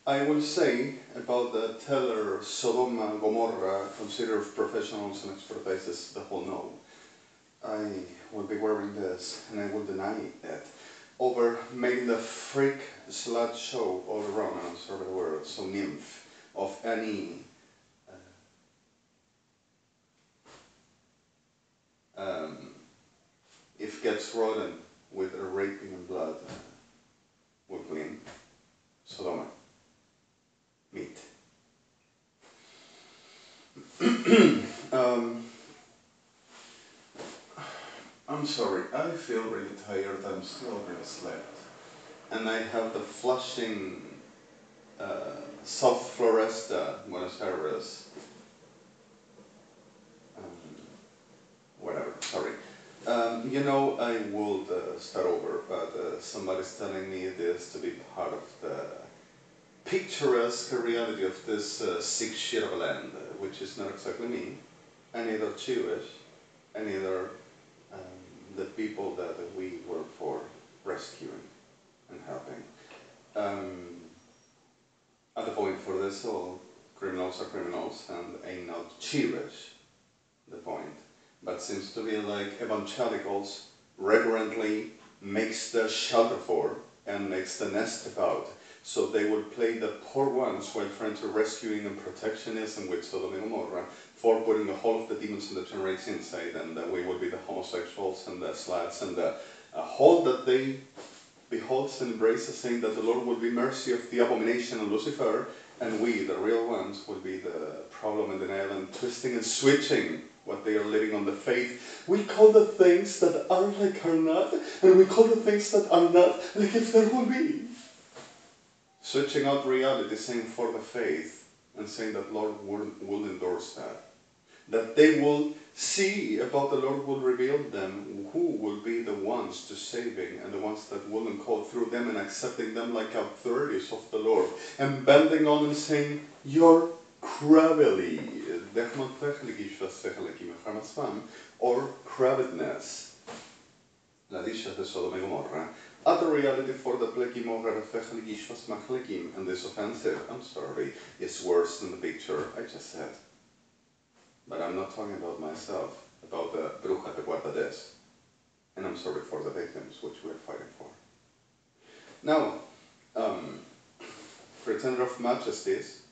I will say about the teller Sodom and Gomorrah, considered professionals and expertises the whole know. I will be wearing this and I will deny it over making the freak slut show all around, I'm sorry the word, so nymph of any if gets rotten with a raping and blood will clean Sodoma meat. I'm sorry, I feel really tired, I'm still really slept. And I have the flushing South Floresta, Buenos Aires. Whatever, sorry. You know, I would start over, but somebody's telling me this to be part of the picturesque reality of this sick shit of a land, which is not exactly me, and neither Jewish, and neither the people that we work for rescuing and helping. At the point for this, all criminals are criminals, and ain't not Jewish, the point. But seems to be like evangelicals reverently makes the shelter for and makes the nest about. So they would play the poor ones while trying to rescuing and protectionism with Sodom and Gomorrah for putting the whole of the demons and the generates inside, and we would be the homosexuals and the sluts and the whole that they beholds and embraces, saying that the Lord will be mercy of the abomination and Lucifer, and we, the real ones, will be the problem and denial and twisting and switching what they are living on the faith. We call the things that are like are not, and we call the things that are not like if there will be. Switching out reality, saying for the faith, and saying that Lord will endorse that. That they will see about the Lord will reveal them who will be the ones to saving, and the ones that will call through them and accepting them like authorities of the Lord, and bending on and saying, you're crabbily, or crabbedness. La disha de Sodom and Gomorrah, at the reality for the and this offensive, I'm sorry, is worse than the picture I just said. But I'm not talking about myself, about the bruja de Guardades. And I'm sorry for the victims, which we're fighting for. Now, Pretender of Majesties,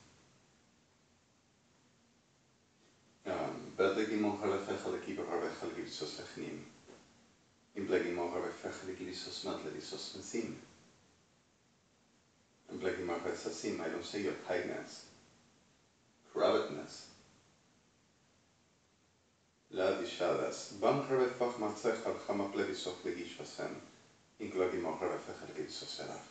Bedlegim Mongalefechalekiber Arvechalegisos Lechnim, Implegim Mongalefechalegisos Matlegisos Mesim, Implegim Mongalefechalegisos, I don't say your kindness, crabbedness. La dishadas, Bam Revefach Matzech al Hamaplegisos Legisvasen, Inglegim Mongalefechalegisos Seraf.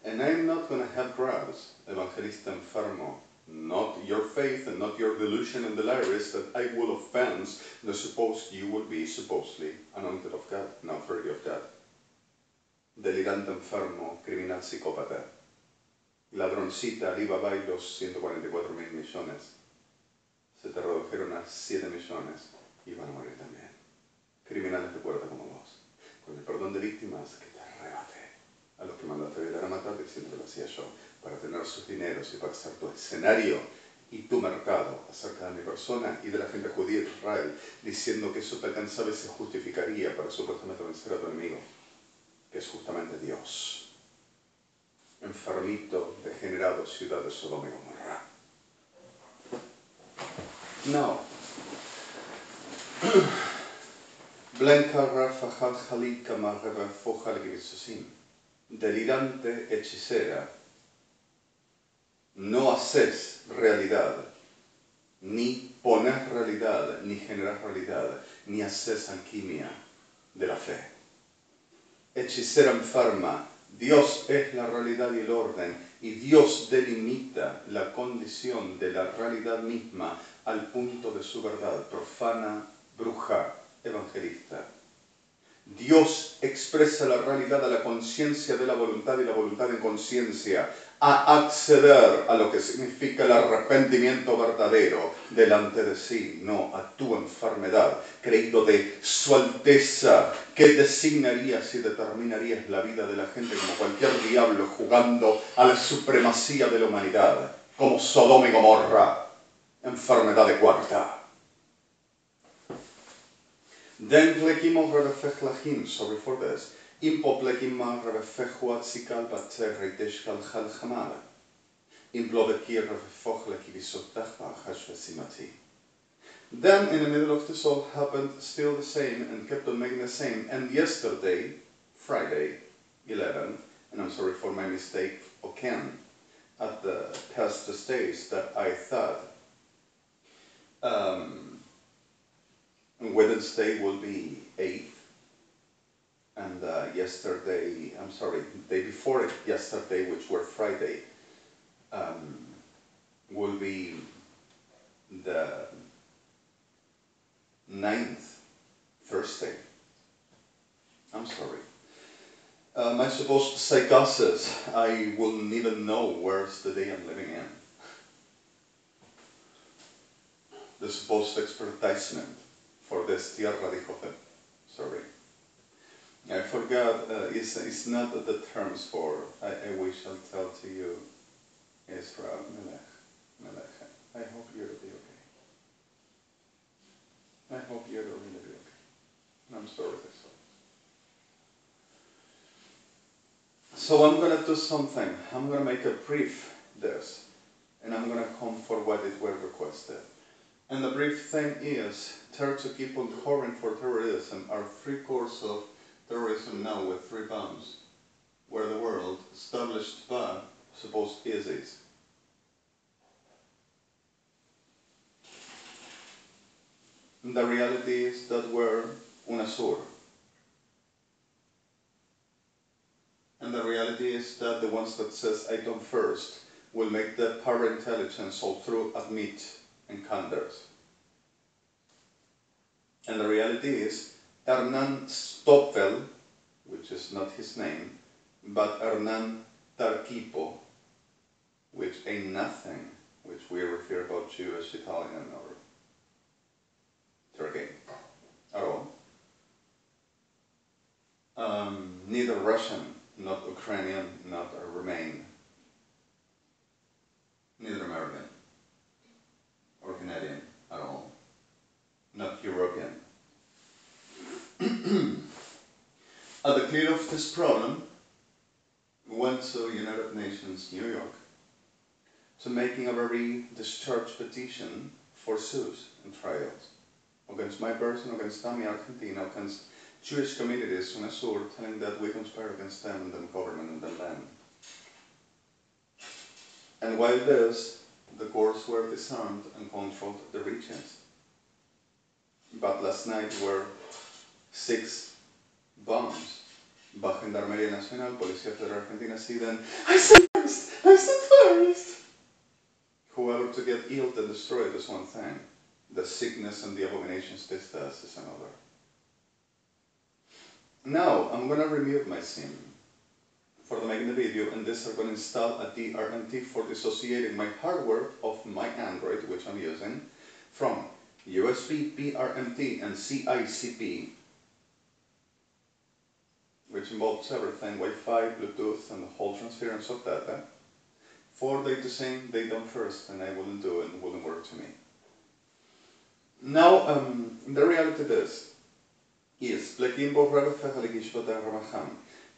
And I'm not going to have crowds, Evangelista enfermo, not your faith and not your delusion and delirious that I will offense the supposed you will be supposedly anointed of God, an authority of God. Delirante enfermo, criminal psicópata, ladroncita, Alibaba y los 144.000 millones. Se te redujeron a 7 millones y van a morir también. Criminales de puerta como vos, con el perdón de víctimas que te arrebate a los que mandaste violar a matar, diciendo que lo hacía yo, para tener sus dineros y para hacer tu escenario y tu mercado acerca de mi persona y de la gente judía de Israel, diciendo que eso te alcanzaba y se justificaría para supuestamente vencer a tu enemigo, que es justamente Dios. Enfermito, degenerado, ciudad de Sodoma y Gomorra. Now, Blanca Rafa Jalika Marreva Fojalgisosim. Delirante hechicera, no haces realidad, ni pones realidad, ni generas realidad, ni haces alquimia de la fe. Hechicera enferma, Dios es la realidad y el orden, y Dios delimita la condición de la realidad misma al punto de su verdad, profana, bruja, evangelista. Dios expresa la realidad a la conciencia de la voluntad y la voluntad en conciencia, a acceder a lo que significa el arrepentimiento verdadero delante de sí, no a tu enfermedad, creído de su alteza, que designarías y determinarías la vida de la gente como cualquier diablo jugando a la supremacía de la humanidad, como Sodoma y Gomorra, enfermedad de cuarta. Den plekimo revefechlachim, sorry for this. Impo plekima revefechuatsikal batzeriteshkal chalchamal. Implodekir revefochlekibisotachma hashvesimati. Then in the middle of this all happened still the same and kept on making the same. And yesterday, Friday, 11, and I'm sorry for my mistake, again, at the past stage that I thought Wednesday will be 8th, and yesterday, I'm sorry, the day before it, yesterday, which were Friday, will be the 9th, Thursday. I'm sorry. I suppose psychosis, I wouldn't even know where's the day I'm living in. The supposed advertisement for this tierra de José. Sorry. I forgot, it's not the terms for, I wish I'll tell to you, Israel, Melech. I hope you'll be okay. I hope you'll really be okay. I'm sorry to say. So I'm going to do something. I'm going to make a brief this, and I'm going to come for what it were requested. And the brief thing is, to keep on covering for terrorism are 3 cores of terrorism now with 3 bombs, where the world established by supposed ISIS. The reality is that we're UNASUR. And the reality is that the ones that says I come first will make the power intelligence all through admit encounters. And the reality is Hernán Stoffel, which is not his name, but Hernán Tarquipo, which ain't nothing, which we refer about Jewish, Italian, or Turkey at all. Neither Russian, not Ukrainian, not Romanian, neither American or Canadian at all, not European. At the clear of this problem, went to United Nations, New York, to making a very discharge petition for suits and trials against my person, against Tami Argentina, against Jewish communities in Azur, telling that we conspire against them and the government and the land. And while this, the courts were disarmed and controlled the regions. But last night were 6 bombs by Gendarmería Nacional, Policía Federal Argentina, see then, I said first! Whoever to get ill and destroyed is one thing. The sickness and the abominations this does is another. Now, I'm going to remute my SIM for making the video, and this I'm going to install a DRMT for dissociating my hardware of my Android, which I'm using, from USB, PRMT, and CICP, which involves everything, Wi-Fi, Bluetooth, and the whole transference of data, for data saying they done first, and I wouldn't do it, and it wouldn't work to me. Now, the reality is plekin borrega fegaligish bada ramacham,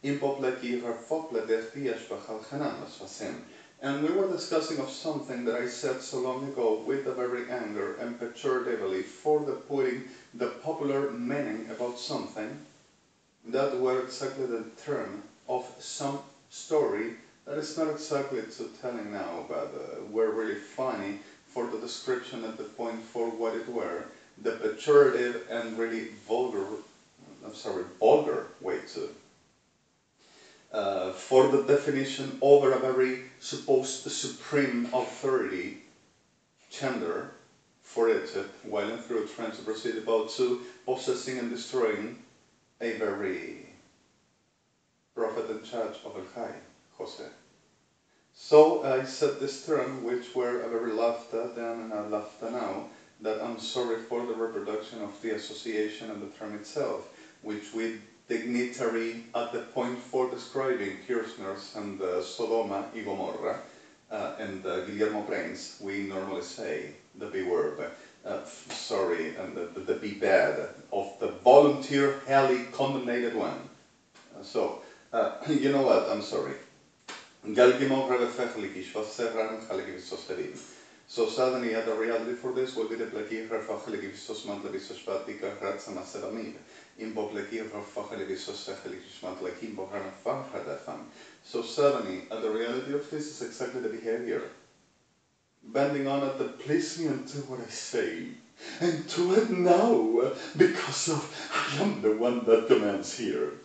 impo pleki rafople dertiash bachalchanam as fasim. And we were discussing of something that I said so long ago with a very anger and pejoratively for the putting the popular meaning about something that were exactly the term of some story that is not exactly to telling now, but were really funny for the description at the point for what it were, the pejorative and really vulgar way to. For the definition over a very supposed supreme authority, gender, for Egypt, while in through trying to proceed about to possessing and destroying a very prophet in charge of El Jai, Jose. So I said this term, which were a very laughter then and a laughter now, that I'm sorry for the reproduction of the association and the term itself, which we dignitary at the point for describing Kirchner's and Sodoma y Gomorrah and Guillermo PREIN's, we normally say the B word, sorry, and the B bad of the volunteer, highly condemned one. So, you know what, I'm sorry. So suddenly the reality for this will be the plaki refacheligisos mantlevisos patika ratsamasevamid. Imbo plaki refacheligisos secheligismantlekim bohranafahadafam. So suddenly the reality of this is exactly the behavior. Bending on at the please me and do what I say. And do it now, because of I am the one that commands here.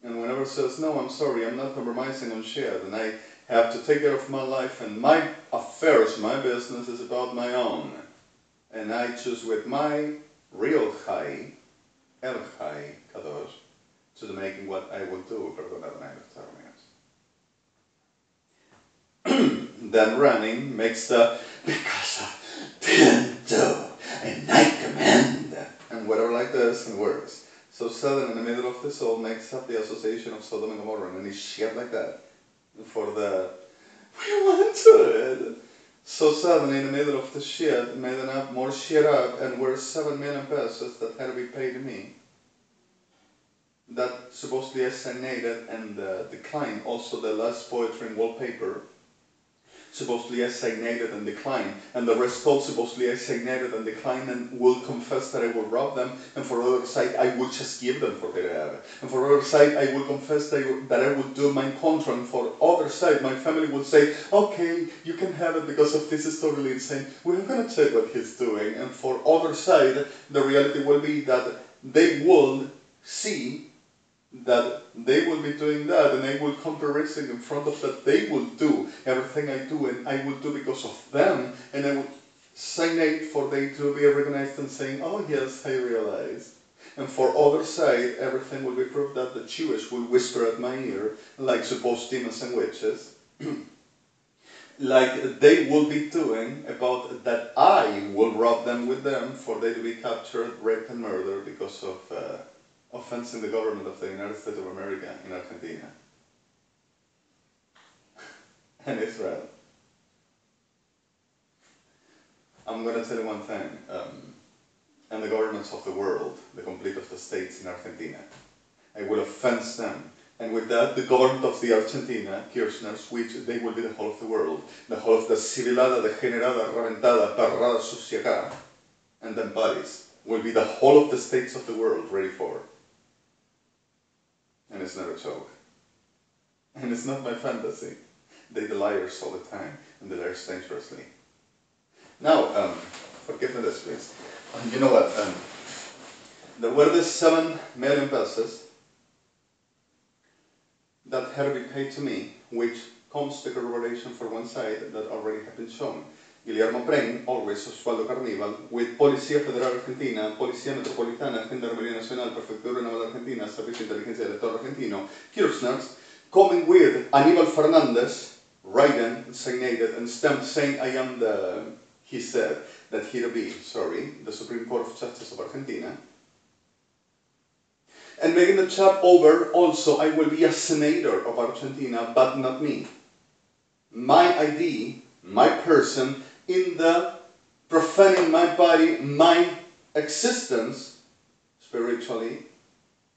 And whenever says, no, I'm sorry, I'm not compromising on shit, and I have to take care of my life, and my affairs, my business is about my own. And I choose with my real Jai, El Jai, Kadosh, to the making what I will do for the night of 30 minutes. Then running makes the, because of, didn't do, and I command, and whatever like this, and words. So Sodom in the middle of the soul makes up the association of Sodom and Gomorrah, and any shit like that for the we wanted. So suddenly in the middle of the shit, made enough more shit up, and were 7 million pesos that had to be paid to me. That supposedly assignated and declined. Also the last poetry and wallpaper supposedly assignated and declined, and the rest all supposedly assignated and declined, and will confess that I will rob them, and for other side I will just give them for their have. And for other side I will confess that I would do my contra, and for other side my family will say, okay, you can have it because of this is totally insane, we're going to check what he's doing. And for other side the reality will be that they will see that they will be doing that, and I will comparison in front of that they will do everything I do, and I will do because of them, and I will signate for they to be recognized and saying, oh yes, I realize. And for other side, everything will be proved that the Jewish will whisper at my ear, like supposed demons and witches, like they will be doing about that I will rob them with them for they to be captured, raped and murdered because of offensing the government of the United States of America in Argentina and Israel. I'm going to tell you one thing, and the governments of the world, the complete of the states in Argentina, I will offense them. And with that, the government of the Argentina, Kirchner's, which they will be the whole of the world, the whole of the civilada, degenerada, reventada, parrada, suciacá, and then Paris, will be the whole of the states of the world ready for. And it's not a joke. And it's not my fantasy. They the liars all the time, and the liars dangerously. Now, forgive me this, please. You know what? There were these 7 million pesos that had to be paid to me, which comes the corroboration for one side that already have been shown. Guillermo PREIN, always Osvaldo Carnival, with Policía Federal Argentina, Policía Metropolitana, Gendarmería Nacional, Prefectura Naval Argentina, Servicio de Inteligencia del Estado Argentino, Kirchner's, coming with Aníbal Fernández, written, signated, and stamped saying, I am the, he said, that he to be, sorry, the Supreme Court of Justice of Argentina. And making the chap over, also, I will be a senator of Argentina, but not me. My ID, my person, in the profaning my body, my existence, spiritually,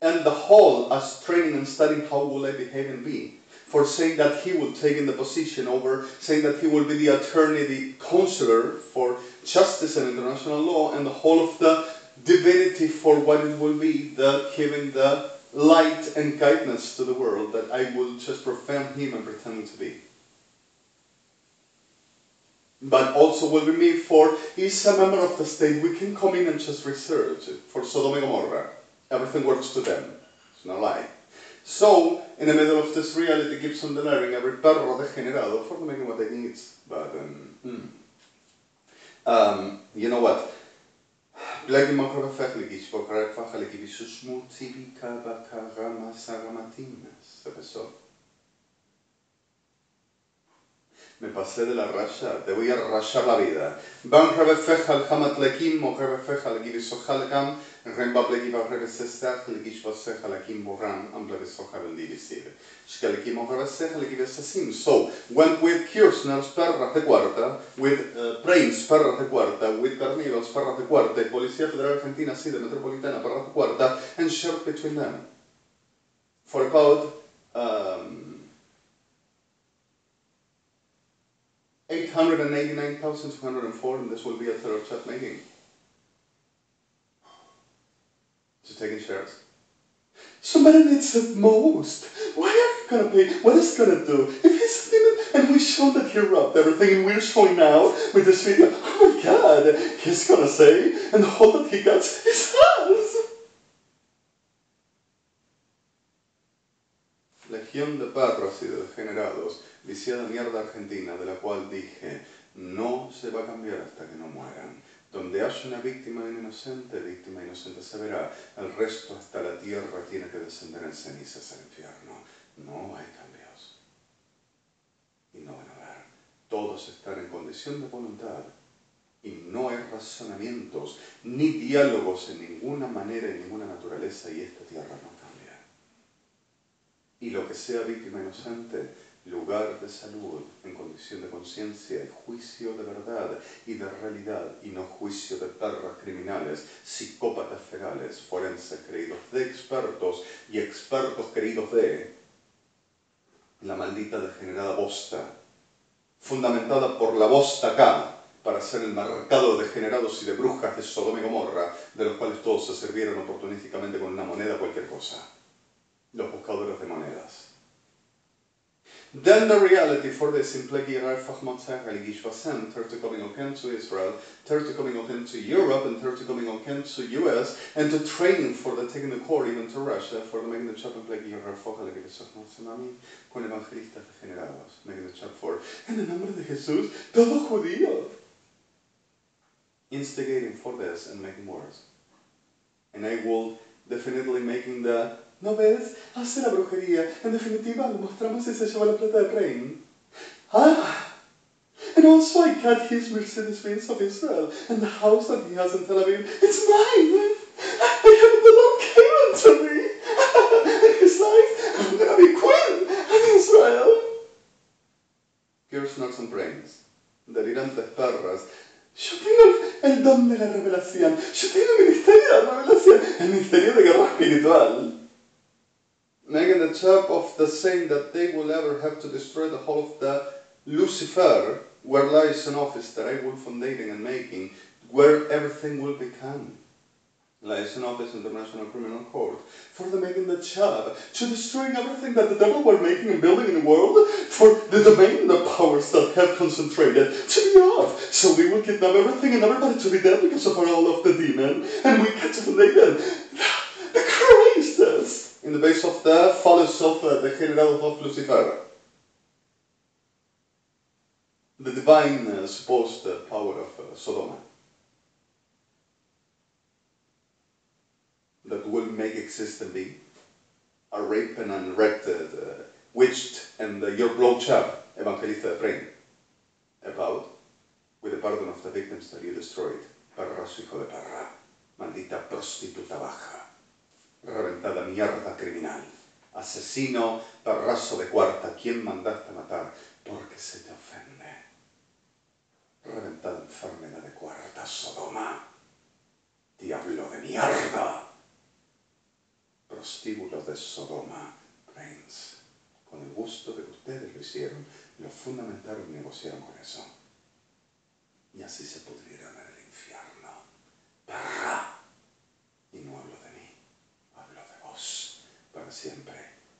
and the whole as training and studying how will I behave and be, for saying that he will take in the position over, saying that he will be the attorney, the counselor for justice and international law, and the whole of the divinity for what it will be, the giving the light and kindness to the world, that I will just profane him and pretend to be. But also will be me for, he's a member of the state, we can come in and just research it. For Sodom and Gomorrah, everything works to them. It's not a lie. So, in the middle of this reality, keeps on delivering every perro degenerado for making what they need. But, you know what? Bleki mokrofechlikish, pokrafachalikivisus multiplica bakaramasaramatinas. Se besó. Me pasé de la raya, te voy a rayar la vida. Van rebefejal hamatlekim, o rebefejal givisojalkam, rembablekivas rebesestach, legisvasejalakim boran, amblevisojar el divisir. Shkalekim o rebesejal givisasim. So, went with Kirchner's perras de cuarta, with PREIN's perras de cuarta, with CARNIVAL's perras de cuarta, Policía Federal Argentina, Sede Metropolitana, perras de cuarta, and shared between them. For about 889,204, and this will be a third chat making. Just taking shares. Somebody needs it most. Why are you gonna pay? What is gonna do? If he's and we show that he robbed everything, and we're showing now with this video, oh my god, he's gonna say, and all that he gets is us. Legión de perros y de degenerados, viciada mierda argentina, de la cual dije, no se va a cambiar hasta que no mueran. Donde haya una víctima inocente se verá. El resto hasta la tierra tiene que descender en cenizas al infierno. No hay cambios. Y no van a haber. Todos están en condición de voluntad. Y no hay razonamientos ni diálogos en ninguna manera, en ninguna naturaleza, y esta tierra no cambia. Y lo que sea víctima inocente, lugar de salud, en condición de conciencia y juicio de verdad y de realidad, y no juicio de perras criminales, psicópatas fegales, forenses creídos de expertos y expertos creídos de la maldita degenerada bosta, fundamentada por la bosta acá, para hacer el mercado de degenerados y de brujas de Sodoma y Gomorra, de los cuales todos se sirvieron oportunísticamente con una moneda, cualquier cosa. Los buscadores de monedas. Then the reality for this in plegi Fachmantzach to coming on to Israel, to coming on to Europe, and to coming on to US, and to training for the taking the court even to Russia, for the making the chap and plegi con evangelistas degenerados, making the chap for, en el nombre de Jesús, todo judío. Instigating for this and making worse. And I will definitely making the ¿no ves? Hace la brujería. En definitiva, le mostramos y se lleva la plata de PREIN. Ah! And also I got his Mercedes-Benz of Israel. And the house that he has in Tel Aviv, it's mine! I have the Lord given to me! And his life, I'm gonna be queen in Israel! Kirchner's and PREINs. Delirantes perras. Yo tengo el don de la revelación. Yo tengo el ministerio de la revelación. El ministerio de guerra espiritual. Making the chap of the saying that they will ever have to destroy the whole of the Lucifer, where lies an office that I will fundating and making, where everything will become. Lies an office in the International Criminal Court, for the making the chap, to destroying everything that the devil were making and building in the world, for the domain, the powers that have concentrated, to be off. So we will kidnap everything and everybody to be dead because of our all of the demon, and we get to fundate them. The Christus! In the base of the fathers of the general of Lucifer. The divine supposed power of Sodoma. That will make exist and be a rape and unwrapped, witched, and your blowjob, evangelista de PREIN, about, with the pardon of the victims that you destroyed, perrazo hijo de perra, maldita prostituta baja. Reventada mierda criminal, asesino, perrazo de cuarta, ¿quién mandaste matar? Porque se te ofende. Reventada enfermedad de cuarta, Sodoma, diablo de mierda, prostíbulos de Sodoma, PREINs, con el gusto de que ustedes lo hicieron, lo fundamentaron y negociaron con eso. Y así se pudrieron en el infierno. Perra. Y no hablo de mí. Para siempre.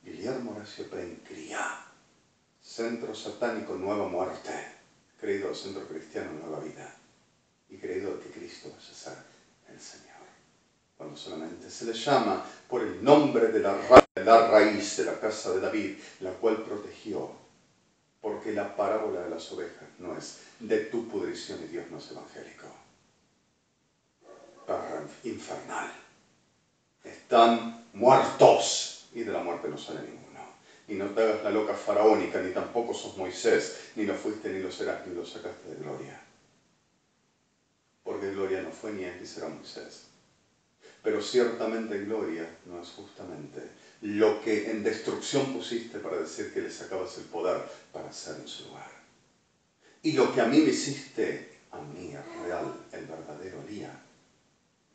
Guillermo Horacio PREIN, cría. Centro satánico, nueva muerte. Creído al centro cristiano, nueva vida. Y creído que Cristo vaya a ser el Señor. Cuando solamente se le llama por el nombre de la raíz de la casa de David, la cual protegió. Porque la parábola de las ovejas no es de tu pudrición y Dios no es evangélico. Para infernal. Están muertos y de la muerte no sale ninguno. Y no te hagas la loca faraónica, ni tampoco sos Moisés, ni lo fuiste, ni lo serás, ni lo sacaste de gloria. Porque gloria no fue, ni es, ni será Moisés. Pero ciertamente gloria no es justamente lo que en destrucción pusiste para decir que le sacabas el poder para hacer en su lugar. Y lo que a mí me hiciste, a mí, real, el verdadero día,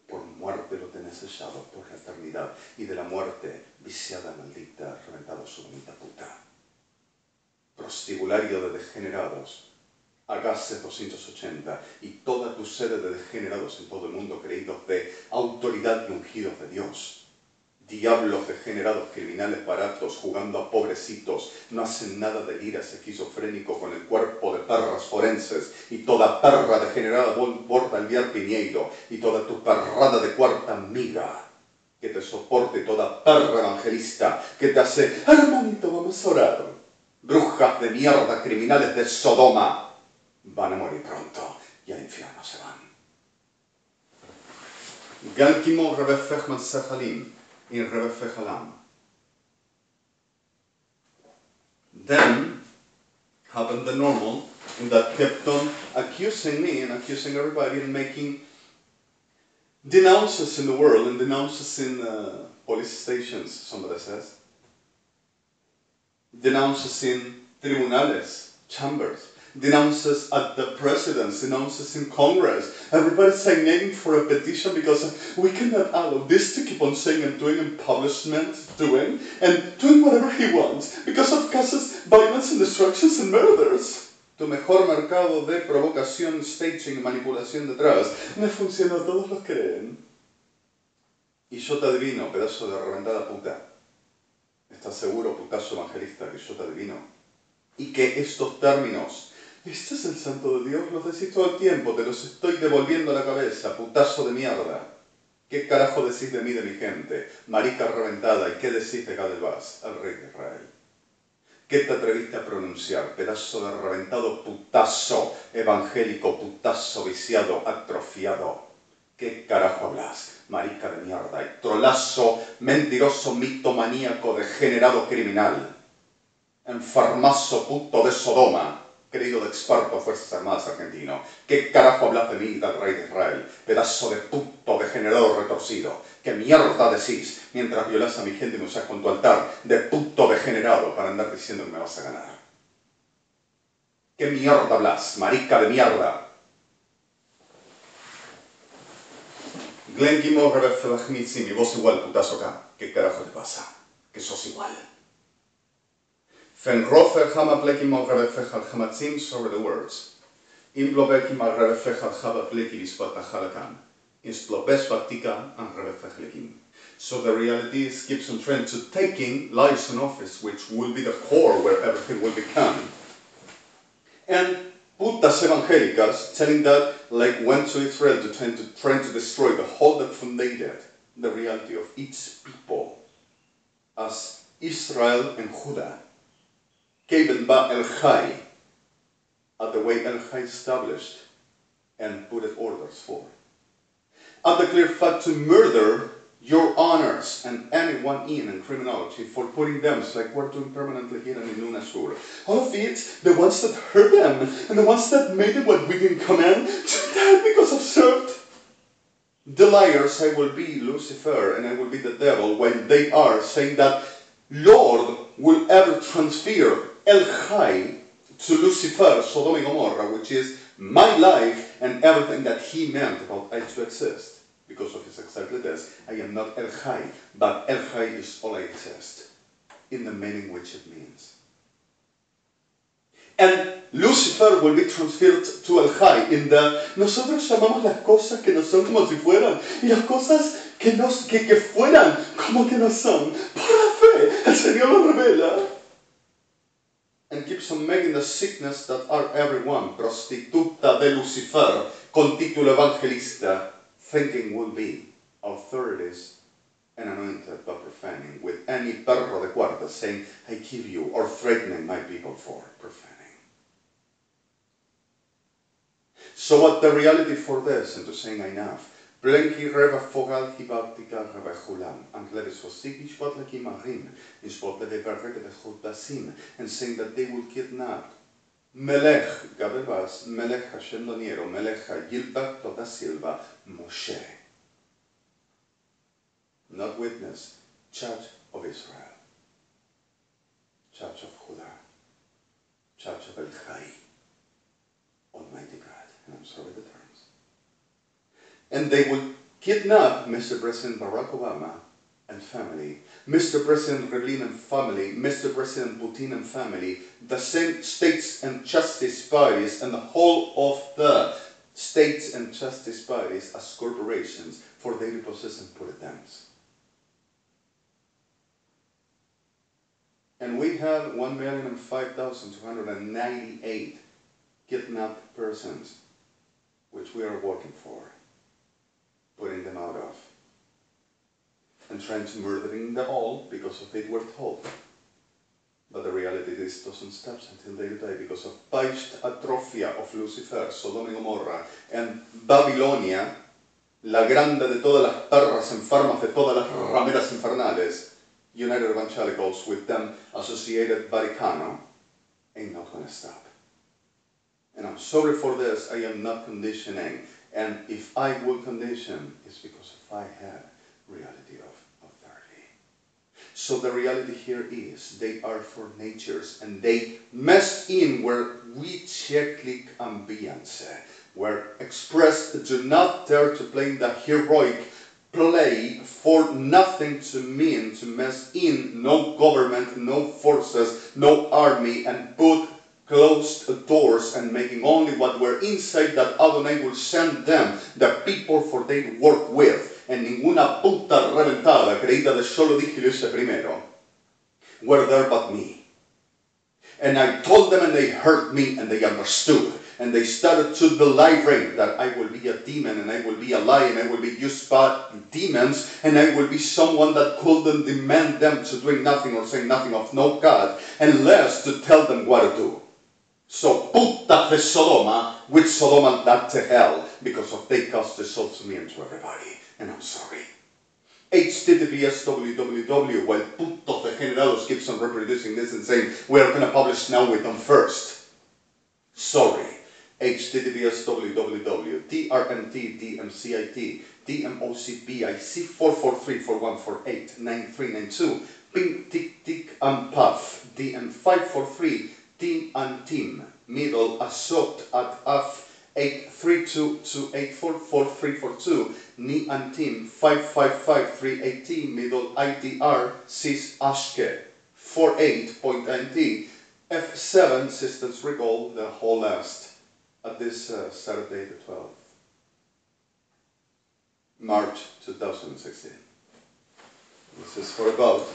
por muerte lo tenés sellado por la eternidad, y de la muerte, viciada, maldita, reventado su bonita puta. Prostibulario de degenerados, Agaces 280, y toda tu sede de degenerados en todo el mundo, creídos de autoridad y ungidos de Dios. Diablos degenerados, criminales baratos, jugando a pobrecitos, no hacen nada de liras esquizofrénico con el cuerpo de perras forenses, y toda perra degenerada borda el Viar Piñeiro, y toda tu perrada de cuarta amiga, que te soporte, toda perra evangelista, que te hace, hermanito, vamos a orar. Brujas de mierda, criminales de Sodoma, van a morir pronto, y al infierno se van. Galkimo rebefechman sehalim, in rebefechalam. Then happened the normal, and that kept on accusing me and accusing everybody and making denounces in the world and denounces in police stations, somebody says. Denounces in tribunales, chambers. Denounces at the presidents, denounces in Congress. Everybody's signing for a petition because we cannot allow this to keep on saying and doing and publishment doing whatever he wants because of cases, violence and destructions and murders. Tu mejor mercado de provocación, staging, manipulación detrás. No funcionó, todos lo creen. Y yo te adivino, pedazo de reventada puta. ¿Estás seguro, putazo evangelista, que yo te adivino? Y que estos términos, este es el santo de Dios, los decís todo el tiempo, te los estoy devolviendo a la cabeza, putazo de mierda. ¿Qué carajo decís de mí, de mi gente? Marica reventada, ¿y qué decís de Cadelbás, el rey de Israel? ¿Qué te atreviste a pronunciar? Pedazo de reventado putazo evangélico, putazo viciado, atrofiado. ¿Qué carajo hablas? Marica de mierda, y trolazo, mentiroso, mitomaníaco, degenerado criminal. Enfermazo puto de Sodoma, querido de experto Fuerzas Armadas argentino. ¿Qué carajo hablas de mí, del rey de Israel? Pedazo de puto degenerado retorcido. ¿Qué mierda decís mientras violás a mi gente y me usás con tu altar de puto degenerado para andar diciendo que me vas a ganar? ¿Qué mierda hablas, marica de mierda? Glenn Gimo Rebeffelachmitzim, y vos igual, putazo acá. ¿Qué carajo te pasa? Que sos igual. Fenrofer hama plekimo rebefechal hamatzim sobre the words. Imblobekima rebefechal haba plekis patachalakan. Insplobes vatika and rebefechlekim. So the reality is keeps on trend to taking lives in office, which will be the core where everything will become. And putas evangélicas telling that, like, went to Israel to try to destroy the whole that founded the reality of each people as Israel and Judah. Given by El-Jai, at the way El-Jai established and put it orders for. At the clear fact to murder your honors and anyone in criminology for putting them, like we're doing permanently here in Lunasur. All of it, the ones that hurt them, and the ones that made it what we didn't command, to die because of served. The liars, I will be Lucifer and I will be the devil, when they are saying that Lord will ever transfer El-Jai to Lucifer, Sodom and Gomorrah, which is my life and everything that he meant about I to exist. Because of his exactly this, I am not El-Jai, but El-Jai is all I exist, in the meaning which it means. And Lucifer will be transferred to El-Jai in the, nosotros llamamos las cosas que no son como si fueran, y las cosas que fueran como que no son. Por la fe, el Señor lo revela. And keeps on making the sickness that are everyone, prostituta de Lucifer, con título evangelista, thinking will be authorities and anointed by profaning, with any perro de cuarta saying, I kill you, or threatening my people for profaning. So what the reality for this, and to saying enough, Blenki reva fogal hibaktika reva hulam, and let us hosiki shpotleki marim, in shpotleki berreke de chutbasim, and saying that they will kidnap Melech Gabebas, Melech Hashem Doniero, Melech Yilbak Tota Silva, Moshe. Not witness, Judge of Israel, Judge of Judah, Judge of El-Jai, Almighty God, and I'm sorry the terms. And they will kidnap Mr. President Barack Obama and family, Mr. President Rivlin and family, Mr. President Putin and family, the same states and justice bodies, and the whole of the states and justice bodies as corporations for daily possession and put attempts. And we have 1,005,298 kidnapped persons, which we are working for, putting them out of, and trying to murdering them all because of it we're told. But the reality is doesn't stop until they die because of Paisht atrofia of Lucifer, Sodom y Gomorra, and Babilonia, la grande de todas las perras enfermas de todas las rameras infernales, United Evangelicals with them associated Vaticano, ain't not gonna stop. And I'm sorry for this, I am not conditioning. And if I will condition, it's because if I have reality of authority. So the reality here is, they are for natures, and they messed in where we checklick ambience, where expressed do not dare to play the heroic play for nothing to mean to mess in no government, no forces, no army, and put closed doors and making only what were inside that Adonai will send them, the people for they to work with. En ninguna puta reventada creída de solo dije ese primero. Were there but me. And I told them and they heard me and they understood. And they started to believing that I will be a demon and I will be a lie and I will be used by demons and I will be someone that couldn't demand them to do nothing or say nothing of no God unless to tell them what to do. So puta de Sodoma, with Sodoma that to hell because of they caused the soul to me and to everybody. And I'm sorry. HTTPS www, while putos degenerados keeps on reproducing this and saying we are going to publish now with them first. Sorry. HTTPS www, TRMT, DMOCBIC 44341489392, Ping Tick Tick and Puff, DM543, Team and Team, Middle Assault at F 83228444342, Ni and Team 555318, Middle IDR, Cis Ashke 48.nt, F7 Systems Recall, the whole last. At this Saturday the 12th, March 2016. This is for about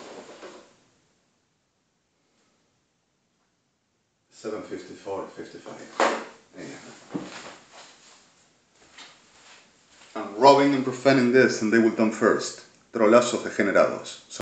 7:54:55 a.m. I'm robbing and profaning this and they will come first. Trolazos degenerados.